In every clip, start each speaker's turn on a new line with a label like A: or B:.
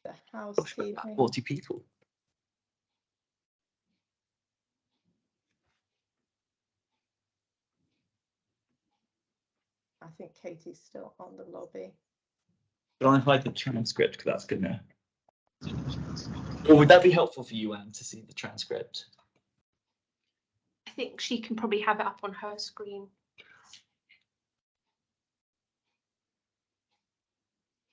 A: the
B: Gosh, we've got about
A: housekeeping.
B: 40 people.
A: I think Katie's still on the lobby.
B: But I hide the transcript because that's gonna. Or would that be helpful for you, Anne, to see the transcript?
C: I think she can probably have it up on her screen.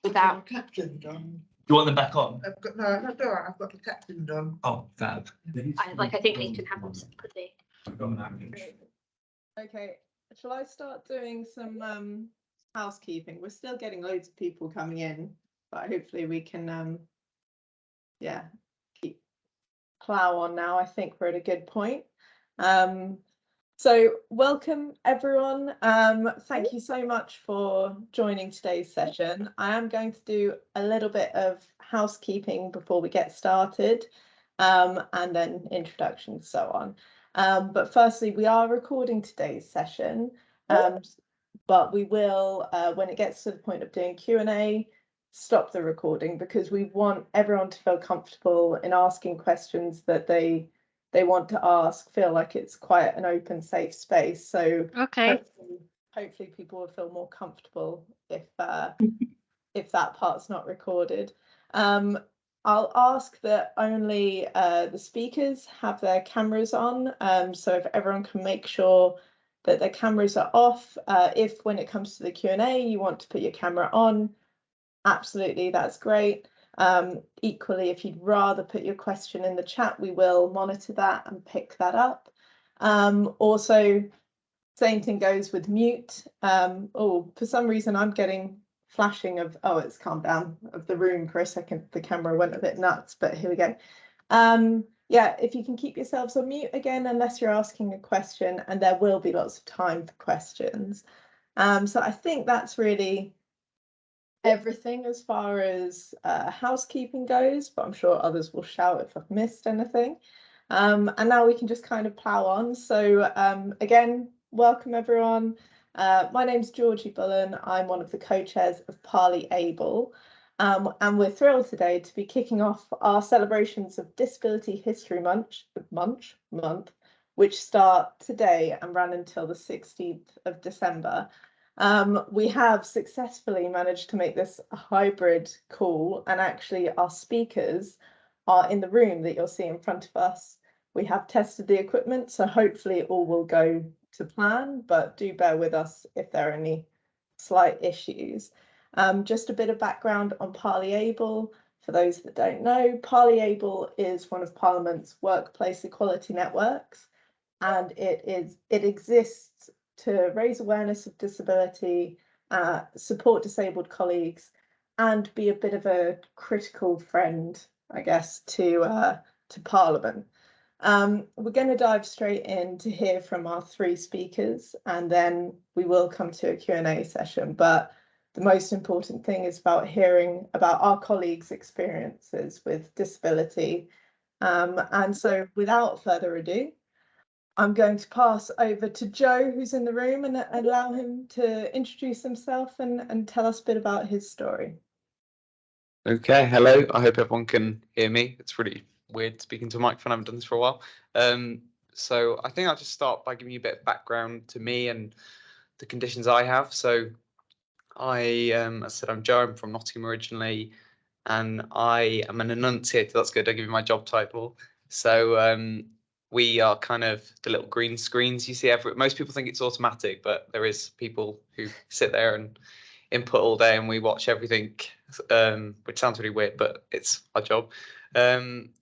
C: Without
D: caption done.
B: You want them back on?
D: I've got no, that's all right. I've got the caption done.
B: Oh, fab.
C: I think we can have them separately.
A: Okay, shall I start doing some housekeeping? We're still getting loads of people coming in, but hopefully we can yeah, keep plow on now. I think we're at a good point. So welcome everyone. Thank you so much for joining today's session. I am going to do a little bit of housekeeping before we get started, and then introductions, so on. But firstly, we are recording today's session, but we will, when it gets to the point of doing Q&A, stop the recording because we want everyone to feel comfortable in asking questions that they want to ask, feel like it's quite an open, safe space. So
C: Okay.
A: hopefully people will feel more comfortable if that part's not recorded. I'll ask that only the speakers have their cameras on. So if everyone can make sure that their cameras are off. If when it comes to the Q&A, you want to put your camera on, absolutely, that's great. Equally, if you'd rather put your question in the chat, we will monitor that and pick that up. Also, same thing goes with mute. Oh, for some reason I'm getting flashing of, oh, it's calmed down, of the room for a second. The camera went a bit nuts, but here we go. Yeah, if you can keep yourselves on mute again, unless you're asking a question, and there will be lots of time for questions. So I think that's really everything as far as housekeeping goes, but I'm sure others will shout if I've missed anything. And now we can just kind of plow on. So again, welcome everyone. My name's Georgie Bullen. I'm one of the co-chairs of ParliAble. And we're thrilled today to be kicking off our celebrations of Disability History Month, which start today and run until the 16th of December. We have successfully managed to make this a hybrid call, and actually our speakers are in the room that you'll see in front of us. We have tested the equipment, so hopefully all will go to plan, but do bear with us if there are any slight issues. Just a bit of background on ParliAble. For those that don't know, ParliAble is one of Parliament's workplace equality networks, and it exists to raise awareness of disability, support disabled colleagues, and be a bit of a critical friend, I guess, to Parliament. We're going to dive straight in to hear from our three speakers, and then we will come to a Q&A session. But the most important thing is about hearing about our colleagues' experiences with disability. And so without further ado, I'm going to pass over to Joe, who's in the room, and allow him to introduce himself and tell us a bit about his story.
E: Okay, hello. I hope everyone can hear me. It's really weird speaking to a microphone. I haven't done this for a while. So I think I'll just start by giving you a bit of background to me and the conditions I have. So as I said, I'm Joe. I'm from Nottingham originally, and I am an Annunciator. That's good. I'll give you my job title. So we are kind of the little green screens you see most people think it's automatic, but there is people who sit there and input all day, and we watch everything, which sounds really weird, but it's our job.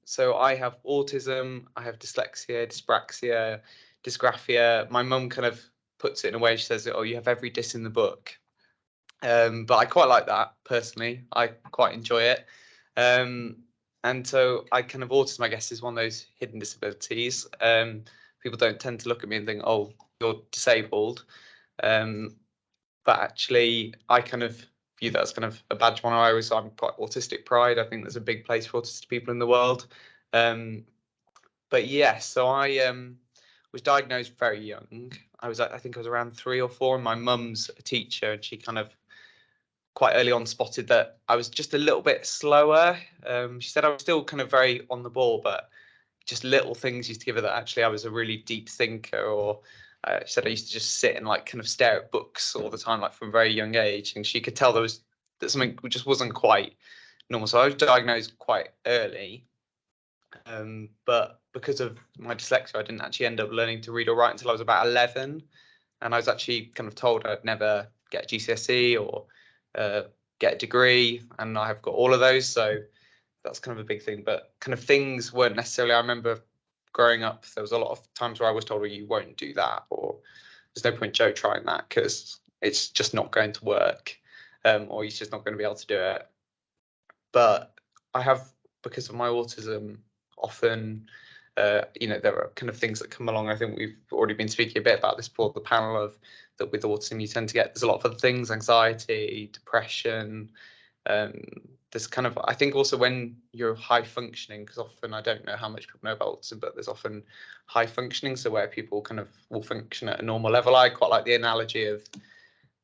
E: So I have autism, I have dyslexia, dyspraxia, dysgraphia. My mum kind of puts it in a way, she says, oh, you have every dis in the book. But I quite like that personally. I quite enjoy it. And so I kind of autism, I guess, is one of those hidden disabilities. People don't tend to look at me and think, oh, you're disabled. But actually, I kind of view that as kind of a badge of honour. I'm quite autistic pride. I think there's a big place for autistic people in the world. But yes, so I was diagnosed very young. I think I was around 3 or 4, and my mum's a teacher, and she kind of quite early on spotted that I was just a little bit slower. She said I was still kind of very on the ball, but just little things used to give her that actually I was a really deep thinker, or she said I used to just sit and like kind of stare at books all the time, like from a very young age, and she could tell that something just wasn't quite normal. So I was diagnosed quite early, but because of my dyslexia, I didn't actually end up learning to read or write until I was about 11, and I was actually kind of told I'd never get a GCSE or get a degree, and I have got all of those, so that's kind of a big thing. But kind of things weren't necessarily, I remember growing up, there was a lot of times where I was told, well, you won't do that, or there's no point Joe trying that because it's just not going to work, or he's just not going to be able to do it. But I have, because of my autism, often there are kind of things that come along. I think we've already been speaking a bit about this before, the panel of that with autism you tend to get, there's a lot of other things, anxiety, depression. There's kind of, I think also when you're high functioning, because often I don't know how much people know about autism, but there's often high functioning, so where people kind of will function at a normal level. I quite like the analogy of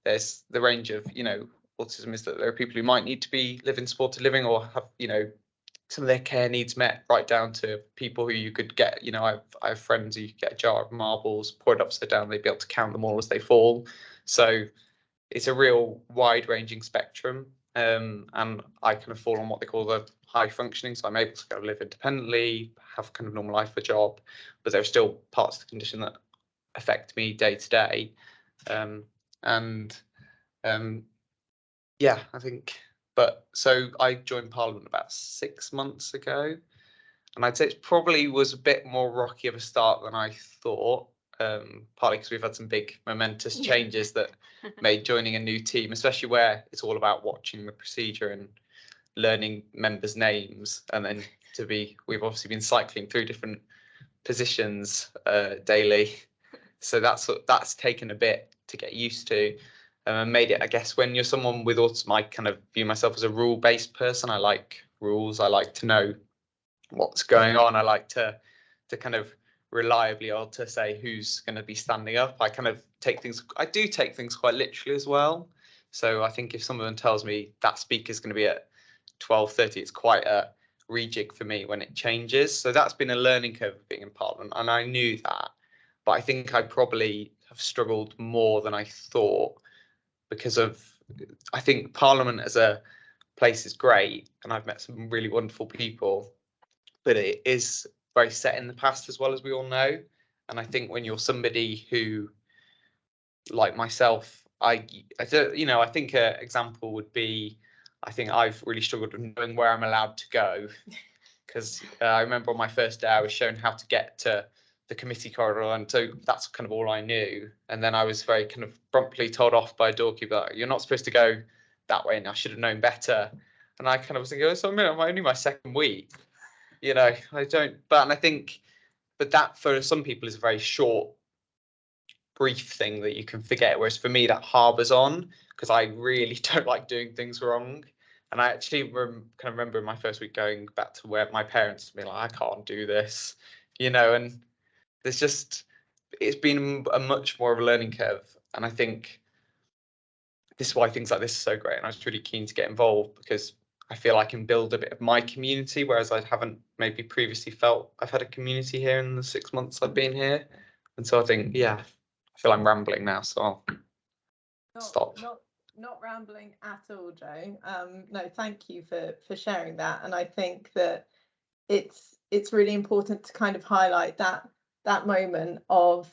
E: there's the range of, autism is that there are people who might need to be living supported living or have, some of their care needs met, right down to people who you could get, I have friends who get a jar of marbles, pour it upside down, they'd be able to count them all as they fall. So it's a real wide-ranging spectrum, and I kind of fall on what they call the high functioning, so I'm able to go live independently, have kind of normal life, a job, but there are still parts of the condition that affect me day to day. Yeah, I think. But so I joined Parliament about 6 months ago, and I'd say it probably was a bit more rocky of a start than I thought, partly because we've had some big momentous changes that made joining a new team, especially where it's all about watching the procedure and learning members' names, and then we've obviously been cycling through different positions daily, so that's taken a bit to get used to. Made it, I guess, when you're someone with autism, I kind of view myself as a rule-based person. I like rules. I like to know what's going on. I like to kind of reliably or to say who's going to be standing up. I do take things quite literally as well. So I think if someone tells me that speaker's going to be at 12:30, it's quite a rejig for me when it changes. So that's been a learning curve of being in Parliament, and I knew that. But I think I probably have struggled more than I thought, because I think Parliament as a place is great, and I've met some really wonderful people, but it is very set in the past as well, as we all know. And I think when you're somebody who, like myself, I think an example would be, I think I've really struggled with knowing where I'm allowed to go, because I remember on my first day I was shown how to get to the committee corridor, and so that's kind of all I knew. And then I was very kind of promptly told off by a doorkeeper, you're not supposed to go that way, and I should have known better. And I kind of was thinking, I'm only my second week, I don't, and I think, but that for some people is a very short, brief thing that you can forget, whereas for me that harbours on, because I really don't like doing things wrong. And I actually kind of remember my first week going back to where my parents were like, I can't do this, and it's been a much more of a learning curve. And I think this is why things like this are so great. And I was really keen to get involved, because I feel I can build a bit of my community, whereas I haven't maybe previously felt I've had a community here in the 6 months I've been here. And so I think, I feel I'm rambling now, so I'll stop.
A: Not rambling at all, Joe. No, thank you for sharing that. And I think that it's really important to kind of highlight that moment of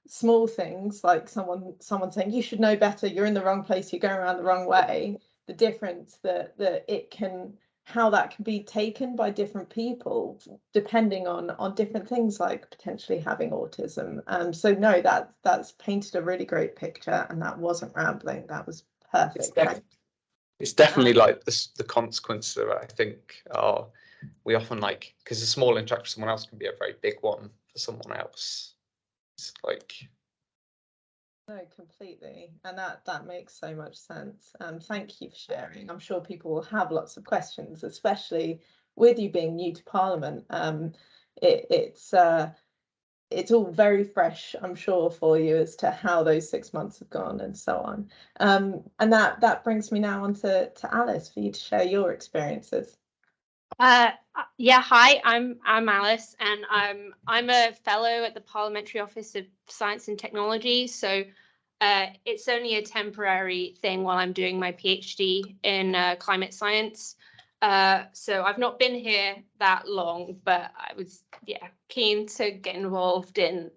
A: small things, like someone saying you should know better, you're in the wrong place, you're going around the wrong way. The difference that it can, how that can be taken by different people depending on different things, like potentially having autism. So no, that's painted a really great picture, and that wasn't rambling, that was perfect.
E: It's definitely like the consequences of it, I think, are we often because a small interaction with someone else can be a very big one for someone else. It's like,
A: no, completely, and that makes so much sense. Thank you for sharing. I'm sure people will have lots of questions, especially with you being new to Parliament. it's all very fresh, I'm sure, for you as to how those 6 months have gone and so on. And that brings me now on to Alice for you to share your experiences.
C: Yeah, hi, I'm Alice, and I'm a fellow at the Parliamentary Office of Science and Technology. So it's only a temporary thing while I'm doing my PhD in climate science. So I've not been here that long, but I was keen to get involved in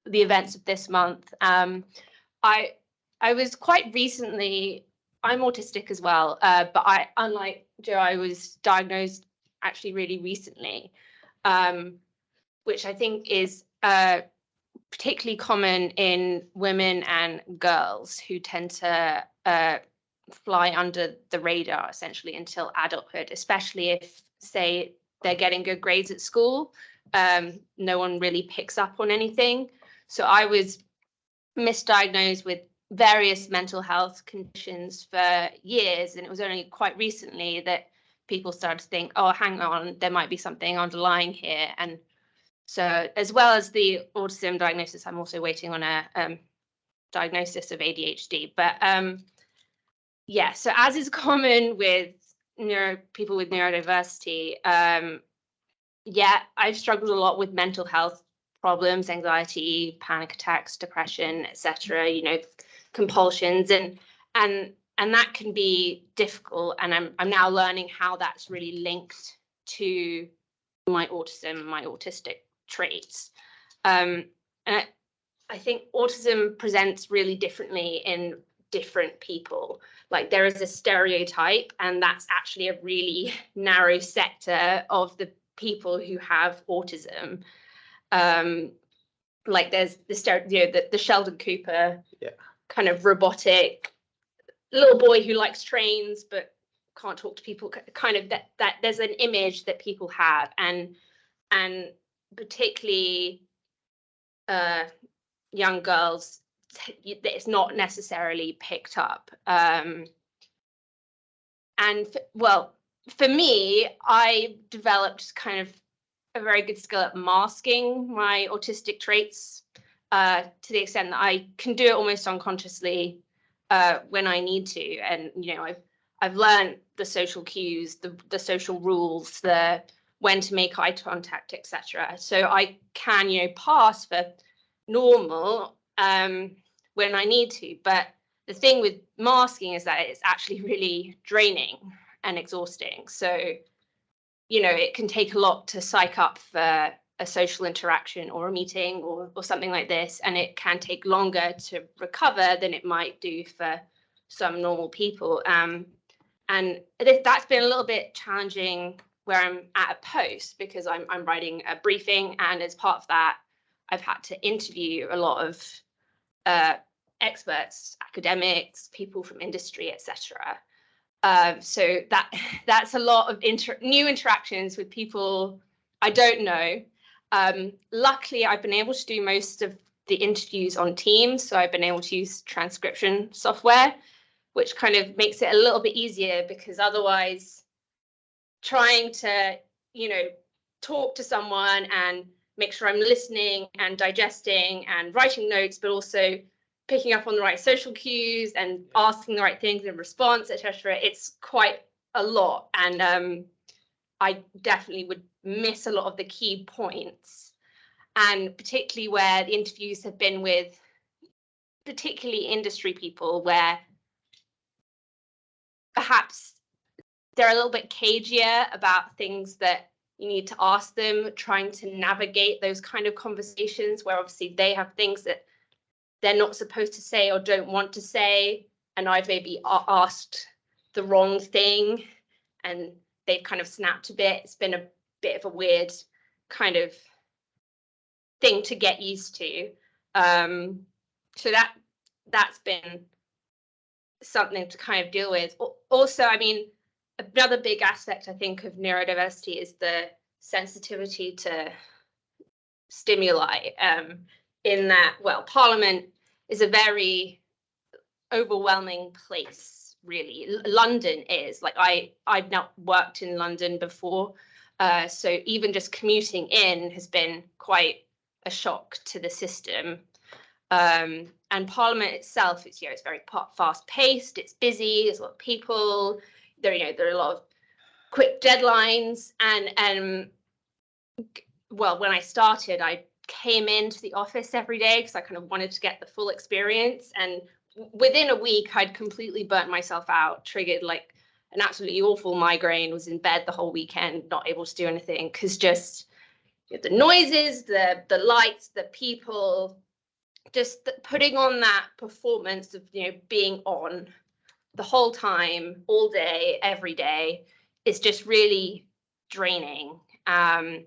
C: the events of this month. I was quite recently. I'm autistic as well, but unlike Joe, I was diagnosed actually really recently, which I think is particularly common in women and girls who tend to fly under the radar essentially until adulthood, especially if, say, they're getting good grades at school. No one really picks up on anything. So I was misdiagnosed with various mental health conditions for years, and it was only quite recently that people started to think, oh, hang on, there might be something underlying here. And so, as well as the autism diagnosis, I'm also waiting on a diagnosis of ADHD. But yeah, so as is common with people with neurodiversity, yeah, I've struggled a lot with mental health problems, anxiety, panic attacks, depression, etc. Compulsions, and that can be difficult. And I'm now learning how that's really linked to my autism, my autistic traits. And I think autism presents really differently in different people. Like there is a stereotype, and that's actually a really narrow sector of the people who have autism. Like there's the Sheldon Cooper kind of robotic little boy who likes trains but can't talk to people, kind of that there's an image that people have, and particularly young girls, it's not necessarily picked up. And for me, I developed kind of a very good skill at masking my autistic traits to the extent that I can do it almost unconsciously when I need to. And I've learned the social cues, the social rules, the when to make eye contact, etc. So I can pass for normal when I need to. But the thing with masking is that it's actually really draining and exhausting. So it can take a lot to psych up for a social interaction or a meeting or something like this, and it can take longer to recover than it might do for some normal people. And that's been a little bit challenging where I'm at a post, because I'm writing a briefing, and as part of that, I've had to interview a lot of experts, academics, people from industry, etc. So that's a lot of new interactions with people I don't know. Luckily, I've been able to do most of the interviews on Teams, so I've been able to use transcription software, which kind of makes it a little bit easier, because otherwise trying to talk to someone and make sure I'm listening and digesting and writing notes, but also picking up on the right social cues and asking the right things in response, etc. It's quite a lot, and I definitely would miss a lot of the key points, and particularly where the interviews have been with particularly industry people, where perhaps they're a little bit cagier about things that you need to ask them, trying to navigate those kind of conversations where obviously they have things that they're not supposed to say or don't want to say, and I've maybe asked the wrong thing and they've kind of snapped a bit. It's been a bit of a weird kind of thing to get used to. So that's been something to kind of deal with. Also, I mean, another big aspect, I think, of neurodiversity is the sensitivity to stimuli, in that, well, Parliament is a very overwhelming place, really. London is, like, I've not worked in London before, so even just commuting in has been quite a shock to the system. And Parliament itself, it's very fast paced, it's busy, there's a lot of people, there are a lot of quick deadlines, and well, when I started, I came into the office every day because I kind of wanted to get the full experience, and within a week I'd completely burnt myself out, triggered like an absolutely awful migraine, was in bed the whole weekend, not able to do anything because just the noises, the lights, the people, just putting on that performance of being on the whole time, all day, every day, is just really draining. And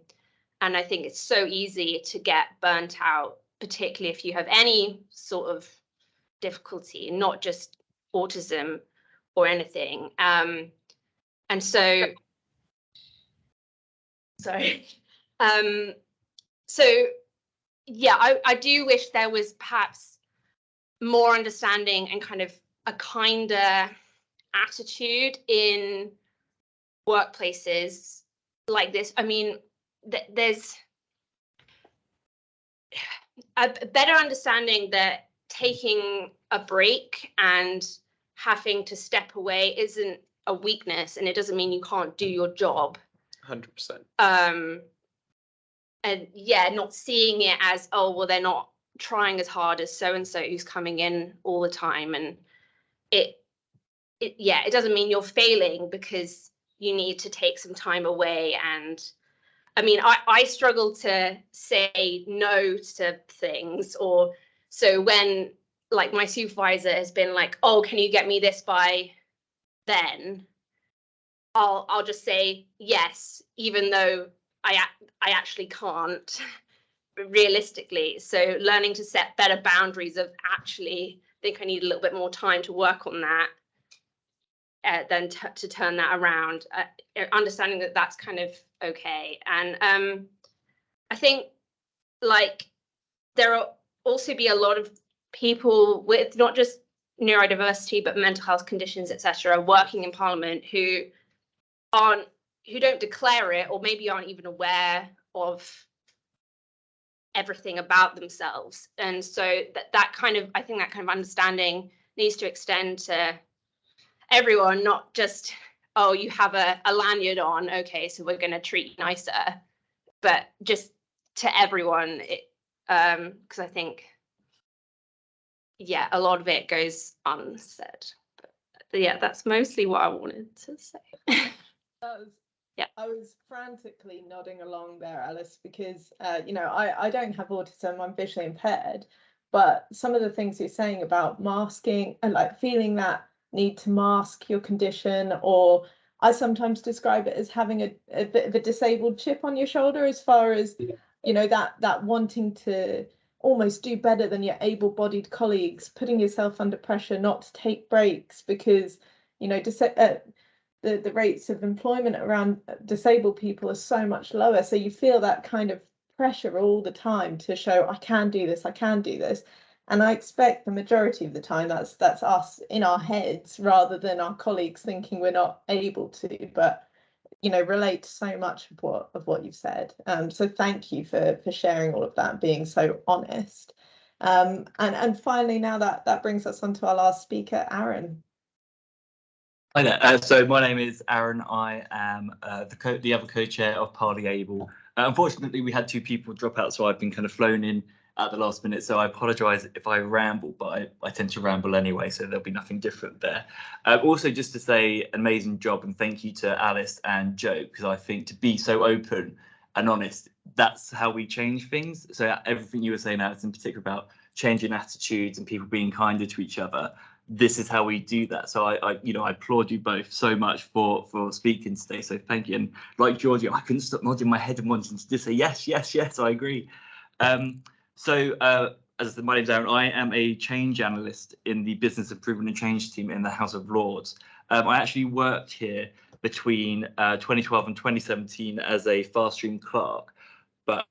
C: I think it's so easy to get burnt out, particularly if you have any sort of difficulty, not just autism or anything. And so, sorry. So yeah, I do wish there was perhaps more understanding and kind of a kinder attitude in workplaces like this. I mean, there's a better understanding that taking a break and having to step away isn't a weakness, and it doesn't mean you can't do your job.
E: 100%.
C: And yeah, not seeing it as, oh, well, they're not trying as hard as so-and-so who's coming in all the time. And it doesn't mean you're failing because you need to take some time away. And I mean, I struggle to say no to things, or so when like my supervisor has been like, oh, can you get me this by then? I'll just say yes, even though I actually can't realistically. So learning to set better boundaries of actually think I need a little bit more time to work on that, then to turn that around, understanding that that's kind of okay. And I think like there will also be a lot of people with not just neurodiversity but mental health conditions, etc., working in Parliament who don't declare it, or maybe aren't even aware of everything about themselves. And so that kind of, I think that kind of understanding needs to extend to everyone, not just, oh, you have a lanyard on, okay, so we're going to treat you nicer, but just to everyone, because I think, yeah, a lot of it goes unsaid. But yeah, that's mostly what I wanted to say. I
A: was frantically nodding along there, Alice, because I don't have autism, I'm visually impaired, but some of the things you're saying about masking and like feeling that need to mask your condition, or I sometimes describe it as having a bit of a disabled chip on your shoulder, as far as that wanting to almost do better than your able-bodied colleagues, putting yourself under pressure not to take breaks because the rates of employment around disabled people are so much lower. So you feel that kind of pressure all the time to show I can do this. And I expect the majority of the time that's us in our heads rather than our colleagues thinking we're not able to, but relate to so much of what you've said. So thank you for sharing all of that, being so honest. And finally, now that brings us on to our last speaker, Aaron.
B: Hi there. So my name is Aaron. I am the other co-chair of ParliAble. Unfortunately, we had two people drop out, so I've been kind of flown in at the last minute. So I apologise if I ramble, but I tend to ramble anyway, so there'll be nothing different there. Also, just to say, an amazing job and thank you to Alice and Joe, because I think to be so open and honest, that's how we change things. So everything you were saying, Alice, in particular about changing attitudes and people being kinder to each other, this is how we do that. So I applaud you both so much for speaking today. So thank you. And like Georgie, I couldn't stop nodding my head and wanting to just say yes, I agree. As my name's Aaron, I am a change analyst in the business improvement and change team in the House of Lords. I actually worked here between 2012 and 2017 as a fast stream clerk. But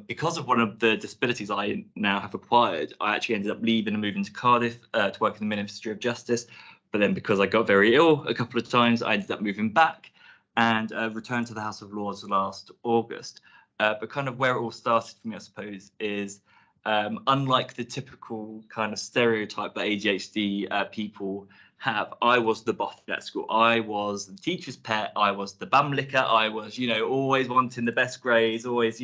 B: because of one of the disabilities I now have acquired, I actually ended up leaving and moving to Cardiff to work in the Ministry of Justice. But then because I got very ill a couple of times, I ended up moving back and returned to the House of Lords last August. but kind of where it all started for me, I suppose, is unlike the typical kind of stereotype that ADHD people have, I was the boffin at school. I was the teacher's pet. I was the bum licker. I was, always wanting the best grades, always,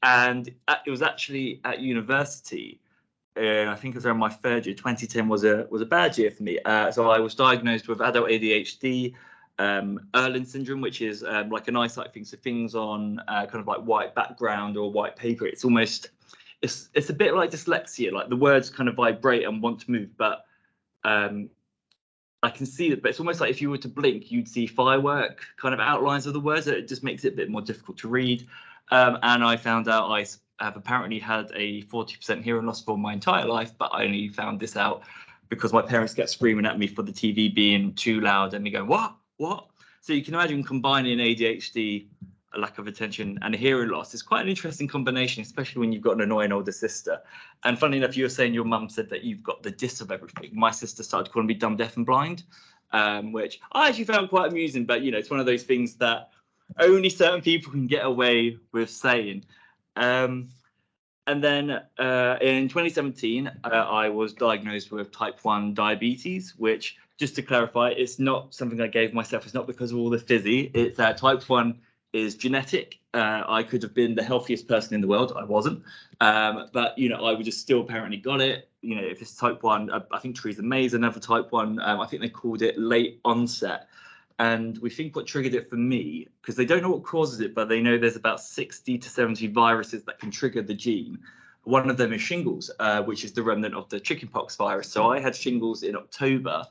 B: and it was actually at university. I think it was around my third year. 2010 was a bad year for me. So I was diagnosed with adult ADHD, Erlen syndrome, which is like an eyesight thing. So things on kind of like white background or white paper. It's almost, it's a bit like dyslexia. Like the words kind of vibrate and want to move, but I can see that. But it's almost like if you were to blink, you'd see firework kind of outlines of the words. It just makes it a bit more difficult to read. And I found out I have apparently had a 40% hearing loss for my entire life, but I only found this out because my parents kept screaming at me for the TV being too loud and me going, what? So you can imagine combining ADHD, a lack of attention, and a hearing loss is quite an interesting combination, especially when you've got an annoying older sister. And funny enough, you were saying your mum said that you've got the diss of everything. My sister started calling me dumb, deaf and blind, which I actually found quite amusing, but it's one of those things that only certain people can get away with saying. And then in 2017, I was diagnosed with type 1 diabetes, which, just to clarify, it's not something I gave myself. It's not because of all the fizzy. It's type 1 is genetic. I could have been the healthiest person in the world. I wasn't. But, I would just still apparently got it. If it's type 1, I think Theresa May's another type 1. I think they called it late onset. And we think what triggered it for me, because they don't know what causes it, but they know there's about 60 to 70 viruses that can trigger the gene. One of them is shingles, which is the remnant of the chickenpox virus. So I had shingles in October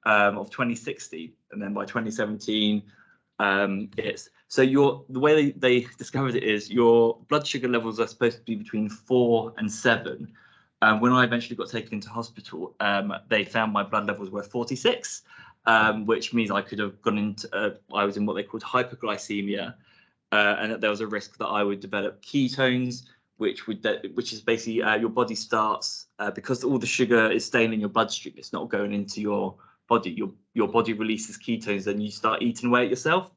B: of 2016, and then by 2017, it's so the way they discovered it is your blood sugar levels are supposed to be between 4 and 7. When I eventually got taken into hospital, they found my blood levels were 46. Which means I could have gone into, I was in what they called hyperglycemia, and that there was a risk that I would develop ketones, which is basically your body starts, because all the sugar is staying in your bloodstream, it's not going into your body. Your body releases ketones, and you start eating away at yourself.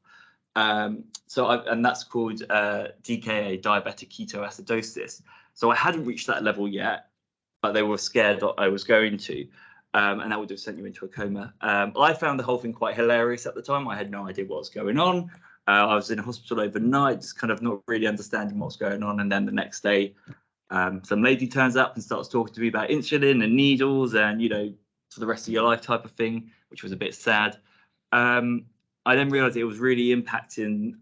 B: And that's called DKA, diabetic ketoacidosis. So I hadn't reached that level yet, but they were scared that I was going to. And that would have sent you into a coma. I found the whole thing quite hilarious at the time. I had no idea what was going on. I was in a hospital overnight, just kind of not really understanding what was going on. And then the next day, some lady turns up and starts talking to me about insulin and needles and, for the rest of your life type of thing, which was a bit sad. I then realized it was really impacting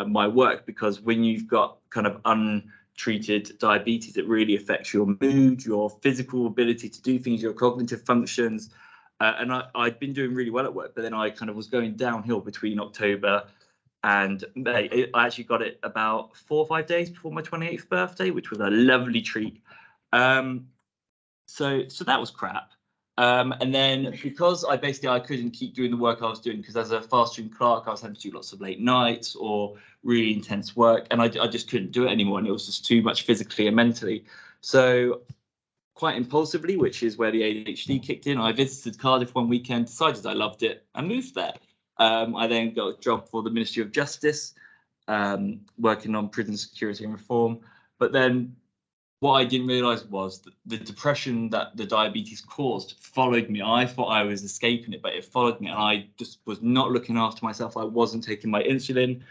B: my work, because when you've got kind of untreated diabetes, it really affects your mood, your physical ability to do things, your cognitive functions. And I'd been doing really well at work, but then I kind of was going downhill between October and May. I actually got it about 4 or 5 days before my 28th birthday, which was a lovely treat. So that was crap. And then because I couldn't keep doing the work I was doing, because as a fast-stream clerk, I was having to do lots of late nights or really intense work, and I just couldn't do it anymore, and it was just too much physically and mentally. So quite impulsively, which is where the ADHD kicked in, I visited Cardiff one weekend, decided I loved it, and moved there. I then got a job for the Ministry of Justice, working on prison security and reform. But then what I didn't realise was that the depression that the diabetes caused followed me. I thought I was escaping it, but it followed me, and I just was not looking after myself. I wasn't taking my insulin.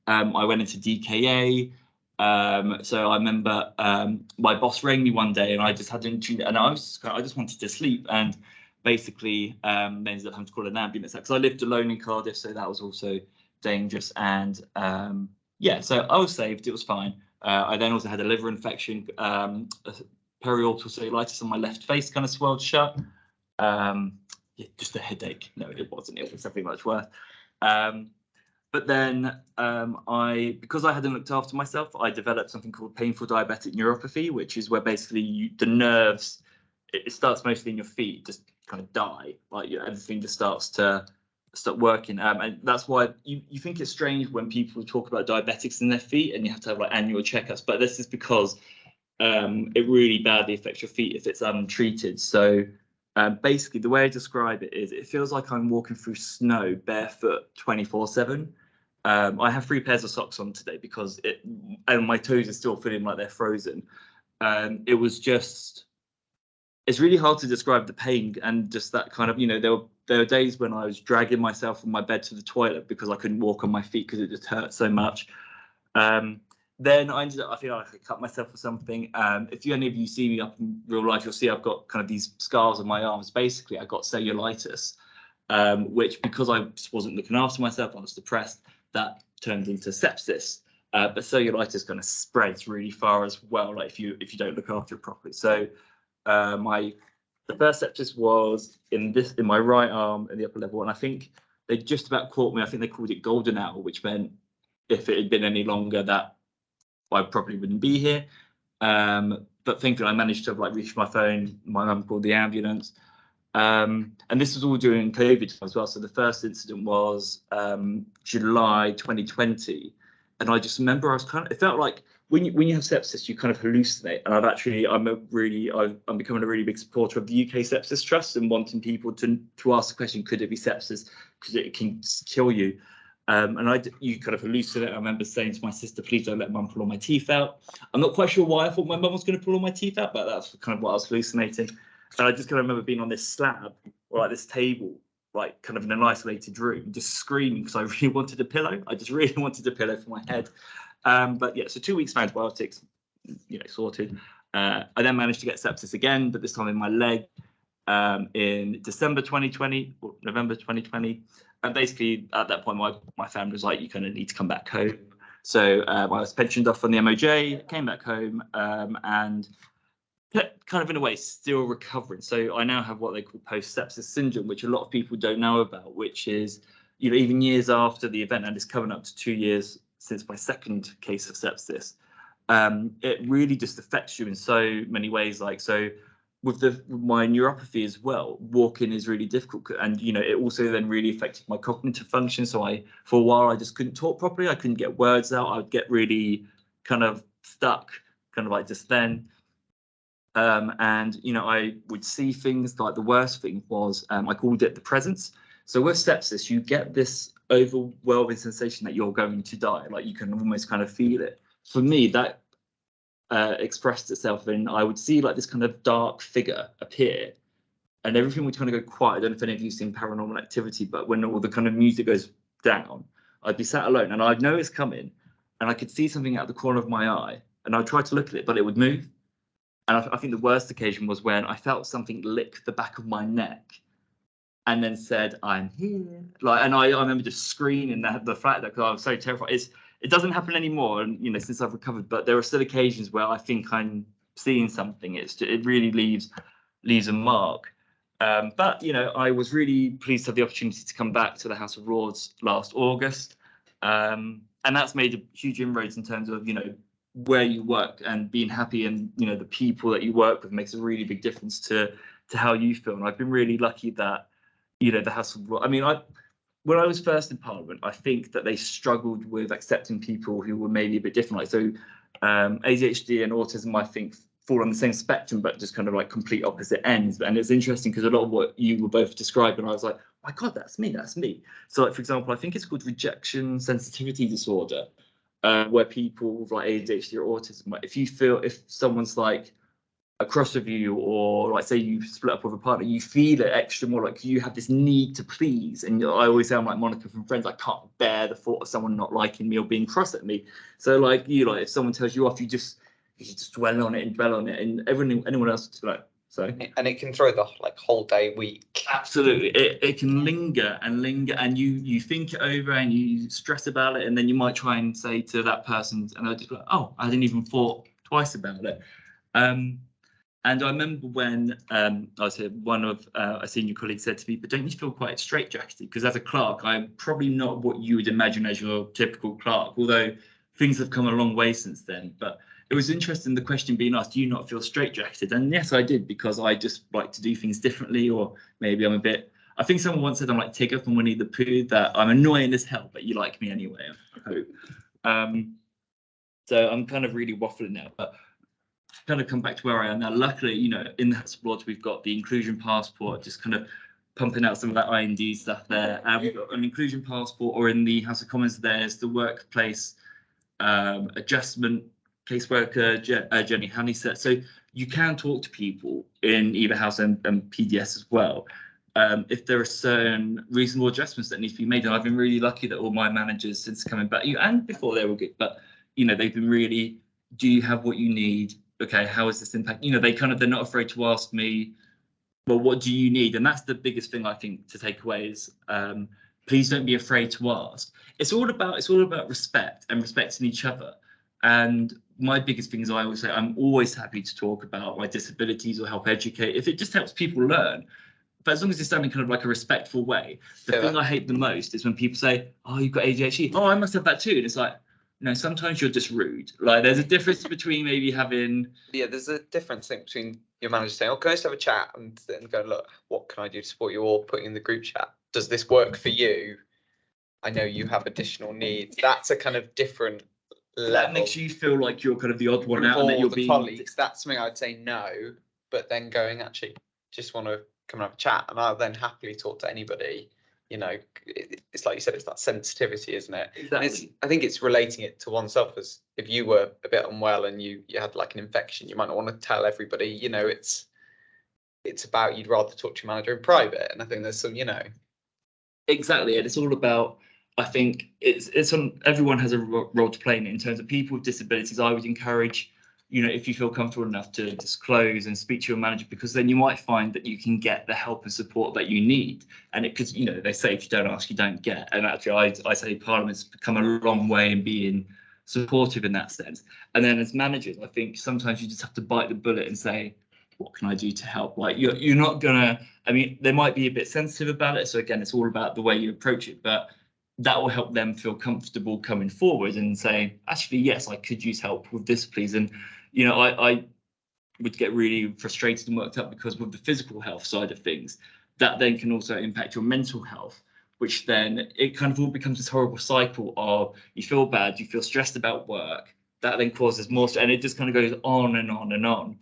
B: I went into DKA. So I remember my boss rang me one day, and I just hadn't, and I just wanted to sleep, and basically they ended up having to call an ambulance, because I lived alone in Cardiff, so that was also dangerous. And yeah, so I was saved. It was fine. I then also had a liver infection, periorbital cellulitis on my left face, kind of swelled shut. Yeah, just a headache. No, it wasn't. It was something much worse. But then because I hadn't looked after myself, I developed something called painful diabetic neuropathy, which is where basically the nerves, it starts mostly in your feet, just kind of die. Like everything just starts to stop working. And that's why you think it's strange when people talk about diabetics in their feet and you have to have like annual checkups. But this is because it really badly affects your feet if it's untreated. So basically, the way I describe it is it feels like I'm walking through snow barefoot 24/7. I have 3 pairs of socks on today because and my toes are still feeling like they're frozen. It was just, it's really hard to describe the pain and just that kind of, there were days when I was dragging myself from my bed to the toilet because I couldn't walk on my feet because it just hurt so much. Then I ended up, I feel like I cut myself or something. If any of you see me up in real life, you'll see I've got kind of these scars on my arms. Basically, I got cellulitis, which because I just wasn't looking after myself, I was depressed, that turned into sepsis. But cellulitis kind of spreads really far as well, like if you don't look after it properly. So the first sepsis was in my right arm in the upper level, and I think they just about caught me. I think they called it golden hour, which meant if it had been any longer, that I probably wouldn't be here. But thankfully, I managed to reach my phone. My mum called the ambulance, and this was all during COVID as well. So the first incident was July 2020, and I just remember it felt like when you have sepsis, you kind of hallucinate. And I'm becoming a really big supporter of the UK Sepsis Trust and wanting people to ask the question, could it be sepsis? Because it can kill you. And you kind of hallucinate. I remember saying to my sister, please don't let mum pull all my teeth out. I'm not quite sure why I thought my mum was going to pull all my teeth out, but that's kind of what I was hallucinating. And I just kind of remember being on this slab or this table, kind of in an isolated room, just screaming because I really wanted a pillow. I just really wanted a pillow for my head. But yeah, so 2 weeks of antibiotics, sorted. I then managed to get sepsis again, but this time in my leg in December 2020 or November 2020. And basically at that point, my family was like, you kind of need to come back home. So I was pensioned off from the MOJ, came back home and kind of in a way still recovering. So I now have what they call post-sepsis syndrome, which a lot of people don't know about, which is, even years after the event, and it's coming up to 2 years since my second case of sepsis, it really just affects you in so many ways. With my neuropathy as well, walking is really difficult, and it also then really affected my cognitive function. So for a while I just couldn't talk properly. I couldn't get words out. I would get really kind of stuck, kind of like just then. And I would see things like the worst thing was I called it the presence. So with sepsis, you get this overwhelming sensation that you're going to die. Like you can almost kind of feel it. For me, that expressed itself in I would see this kind of dark figure appear, and everything would kind of go quiet. I don't know if any of you've seen Paranormal Activity, but when all the kind of music goes down, I'd be sat alone and I'd know it's coming, and I could see something out the corner of my eye, and I'd try to look at it, but it would move. And I think the worst occasion was when I felt something lick the back of my neck and then said, I'm here. And I remember just screaming the fact that because I was so terrified. It doesn't happen anymore, and since I've recovered, but there are still occasions where I think I'm seeing something. It really leaves a mark. But I was really pleased to have the opportunity to come back to the House of Lords last August, and that's made a huge inroads in terms of where you work and being happy, and the people that you work with makes a really big difference to how you feel. And I've been really lucky that the House of Lords. I mean, when I was first in Parliament, I think that they struggled with accepting people who were maybe a bit different. ADHD and autism, I think, fall on the same spectrum, but just kind of complete opposite ends. And it's interesting because a lot of what you were both describing, I was like, my God, that's me. So, for example, I think it's called rejection sensitivity disorder, where people with ADHD or autism, if someone's across of you, or say you split up with a partner, you feel it extra more, you have this need to please. And I always sound like Monica from Friends, I can't bear the thought of someone not liking me or being cross at me. So if someone tells you off, you just dwell on it, and anyone else is sorry.
E: And it can throw the whole day, week.
B: Absolutely, it can linger, and you think it over and you stress about it, and then you might try and say to that person, and they'll just be like, oh, I didn't even thought twice about it. And I remember when I was here, one of a senior colleague said to me, but don't you feel quite straitjacketed? Because as a clerk, I'm probably not what you would imagine as your typical clerk, although things have come a long way since then. But it was interesting, the question being asked, do you not feel straitjacketed? And yes, I did, because I just like to do things differently, or maybe I think someone once said I'm like Tigger from Winnie the Pooh, that I'm annoying as hell, but you like me anyway, I hope. So I'm kind of really waffling now, but kind of come back to where I am now. Luckily, in the House of Lords, we've got the inclusion passport, just kind of pumping out some of that IND stuff there. We've got an inclusion passport, or in the House of Commons, there's the workplace adjustment caseworker Jenny Honeysett. So you can talk to people in either House and PDS as well. If there are certain reasonable adjustments that need to be made, and I've been really lucky that all my managers since coming back, and before they were good, but they've been really, do you have what you need? Okay, how is this impact? They're not afraid to ask me, well, what do you need? And that's the biggest thing I think to take away is please don't be afraid to ask. It's all about respect and respecting each other. And my biggest thing is, I always say, I'm always happy to talk about my disabilities or help educate if it just helps people learn. But as long as it's done in kind of like a respectful way. The thing I hate the most is when people say, oh, you've got ADHD. Oh, I must have that too. And it's like, no, sometimes you're just rude. Like, there's a difference between maybe having...
E: Yeah, there's a difference between your manager saying, oh, can I just have a chat? And then go, look, what can I do to support you? Or putting in the group chat, does this work for you? I know you have additional needs. That's a kind of different level.
B: That makes you feel like you're kind of the odd one out. And that you're being...
E: colleagues, that's something I'd say no. But then going, actually, just want to come and have a chat. And I'll then happily talk to anybody. It's like you said, it's that sensitivity, isn't it?
B: Exactly.
E: I think it's relating it to oneself, as if you were a bit unwell and you had like an infection, you might not want to tell everybody. It's about, you'd rather talk to your manager in private. And I think there's some,
B: Exactly, and it's all about, I think it's on, everyone has a role to play in terms of people with disabilities. I would encourage, if you feel comfortable enough, to disclose and speak to your manager, because then you might find that you can get the help and support that you need. And because they say if you don't ask, you don't get. And actually, I say Parliament's become a long way in being supportive in that sense. And then as managers, I think sometimes you just have to bite the bullet and say, what can I do to help? Like, you're not gonna, they might be a bit sensitive about it. So again, it's all about the way you approach it, but that will help them feel comfortable coming forward and saying, actually, yes, I could use help with this, please. And, I would get really frustrated and worked up, because with the physical health side of things, that then can also impact your mental health, which then it kind of all becomes this horrible cycle of, you feel bad, you feel stressed about work, that then causes more, and it just kind of goes on and on and on.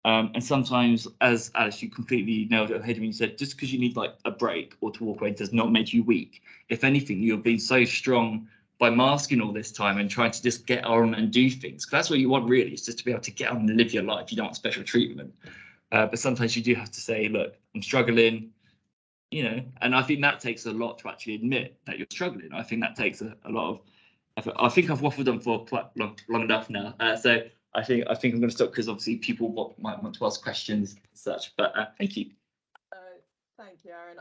B: And sometimes, as Alice, you completely nailed it on the head when you said, just because you need like a break or to walk away does not make you weak. If anything, you're being so strong by masking all this time and trying to just get on and do things. Because that's what you want, really, is just to be able to get on and live your life. You don't want special treatment. But sometimes you do have to say, look, I'm struggling, and I think that takes a lot to actually admit that you're struggling. I think that takes a lot of effort. I think I've waffled on for quite long enough now. So I think I'm going to stop, because obviously people might want to ask questions and such. But thank you.
A: Thank you, Aaron.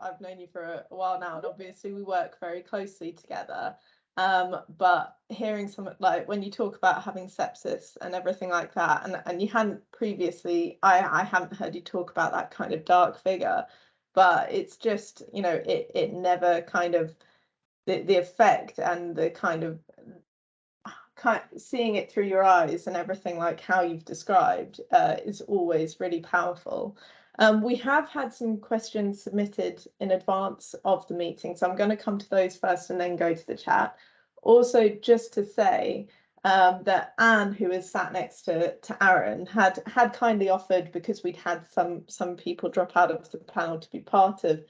A: I've known you for a while now, and obviously we work very closely together. But hearing some, like, when you talk about having sepsis and everything like that, and you hadn't previously, I hadn't heard you talk about that kind of dark figure, but it's just, it never kind of, the effect and the kind of seeing it through your eyes and everything like how you've described is always really powerful. We have had some questions submitted in advance of the meeting, so I'm going to come to those first and then go to the chat. Also, just to say that Anne, who is sat next to Aaron, had kindly offered, because we'd had some people drop out of the panel, to be part of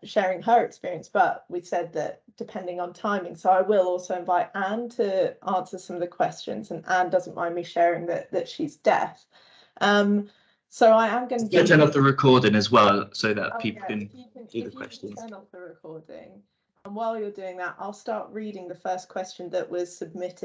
A: sharing her experience, but we said that depending on timing. So I will also invite Anne to answer some of the questions, and Anne doesn't mind me sharing that she's deaf. So I am going to
B: turn off the recording as well, so that people can see the questions.
A: Turn off the recording. And while you're doing that, I'll start reading the first question that was submitted